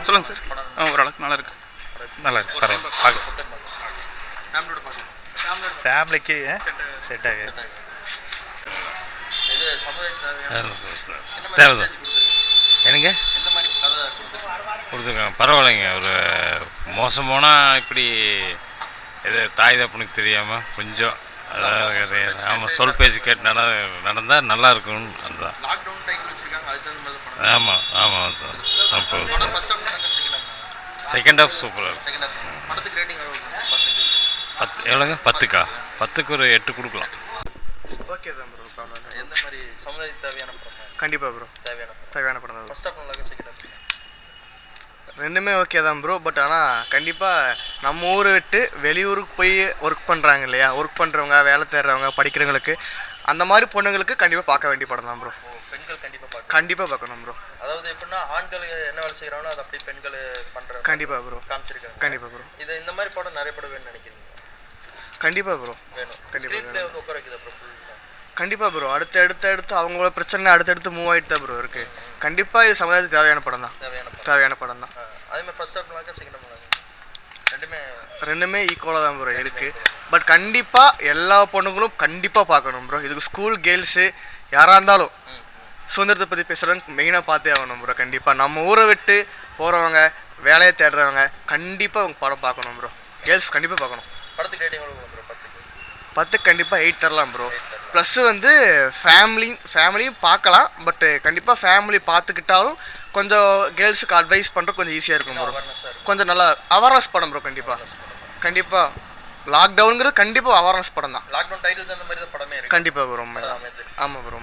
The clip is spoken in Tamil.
சொல்லுங்கள் சார். ஓரளவுக்கு நல்லா இருக்கு. நல்லா இருக்கு. பரவாயில்ல. ஃபேமிலிக்கு செட் ஆகுது. தேவைதான் எனக்கு கொடுத்துருக்காங்க. பரவாயில்லைங்க. ஒரு மோசம் போனால் இப்படி இது தாய் தப்புனுக்கு தெரியாமல் கொஞ்சம் அதாவது ஆமாம் சொல் பேச்சு கேட்டு நடந்தால் நல்லா இருக்கும்னு அதுதான். ஆமாம் ஆமாம் அதுதான். அப்போ செகண்ட் ஹாஃப் சூப்பராக இருக்கும். 10 எவ்வளோங்க? 10க்கா? 10க்கு ஒரு 8 கொடுக்கலாம். ஓகே தான் ப்ரோ. ப்ராப்ளம் எந்த மாதிரி சமுதாயத்துக்கு தேவையான படம்? கண்டிப்பாக ப்ரோ. தேவையான படம் தான். ஃபர்ஸ்ட் ஹாஃப் நல்லா செகண்ட் ஹாஃப் ரெண்டுமே ஓகே தான் ப்ரோ. பட் ஆனால் கண்டிப்பாக நம்ம ஊரை விட்டு வெளியூருக்கு போய் ஒர்க் பண்ணுறாங்க இல்லையா, ஒர்க் பண்ணுறவங்க, வேலை தேடுறவங்க, படிக்கிறவங்களுக்கு, அந்த மாதிரி பொண்ணுங்களுக்கு கண்டிப்பாக பார்க்க வேண்டிய படம் தான் ப்ரோ. பெண்கள் கண்டிப்பாக பார்க்கணும் ப்ரோ. அதாவது எப்படின்னா ஆண்கள் என்ன வேலை செய்கிறாங்களோ அது அப்படியே பெண்கள் பண்ணுற கண்டிப்பாக ப்ரோ காமிச்சிருக்காங்க. கண்டிப்பாக ப்ரோ. இது இந்த மாதிரி படம் நிறைய படம் வேணும்னு நினைக்கிறீங்க? கண்டிப்பாக ப்ரோ. வேணும். கண்டிப்பாக வந்து உட்கார வைக்குது அப்புறம் கண்டிப்பாக ப்ரோ. அடுத்து அவங்களோட பிரச்சனை அடுத்தடுத்து மூவ் ஆகிட்டு தான் ப்ரோ இருக்குது. கண்டிப்பாக இது சமுதாயத்துக்கு தேவையான படம் தான். தேவையான படம் தான். அதே மாதிரி ஃபர்ஸ்ட் ஹாஃப் நல்லா செகண்ட் ஹாஃப் ரெண்டுமே ஈக்குவலாக தான் ப்ரோ இருக்குது. பட் கண்டிப்பாக எல்லா பொண்ணுங்களும் கண்டிப்பாக பார்க்கணும் ப்ரோ. இதுக்கு ஸ்கூல் கேர்ள்ஸு யாராக இருந்தாலும் சுதந்திரத்தை பற்றி பேசுகிறவங்க மெயினாக பார்த்தே ஆகணும் ப்ரோ. கண்டிப்பாக நம்ம ஊரை விட்டு போகிறவங்க, வேலையை தேடுறவங்க கண்டிப்பாக அவங்க படம் பார்க்கணும் ப்ரோ. கேர்ள்ஸ் கண்டிப்பாக பார்க்கணும். படத்துக்கு ரேட்டிங் எவ்வளோ ப்ரோ? 10க்கு கண்டிப்பாக 8 தரலாம் ப்ரோ. ப்ளஸ்ஸு வந்து ஃபேமிலியும் பார்க்கலாம். பட்டு கண்டிப்பாக ஃபேமிலி பார்த்துக்கிட்டாலும் கொஞ்சம் கேர்ள்ஸுக்கு அட்வைஸ் பண்ணுறது கொஞ்சம் ஈஸியாக இருக்கும் ப்ரோ. கொஞ்சம் நல்லா அவேர்னஸ் படம் ப்ரோ. கண்டிப்பாக லாக்டவுனுங்கிறது கண்டிப்பாக அவேர்னஸ் படம் தான். லாக்டவுன் டைட்டில் அந்த மாதிரி தான் படமே கண்டிப்பாக ப்ரோ. ஆமாம் ப்ரோ.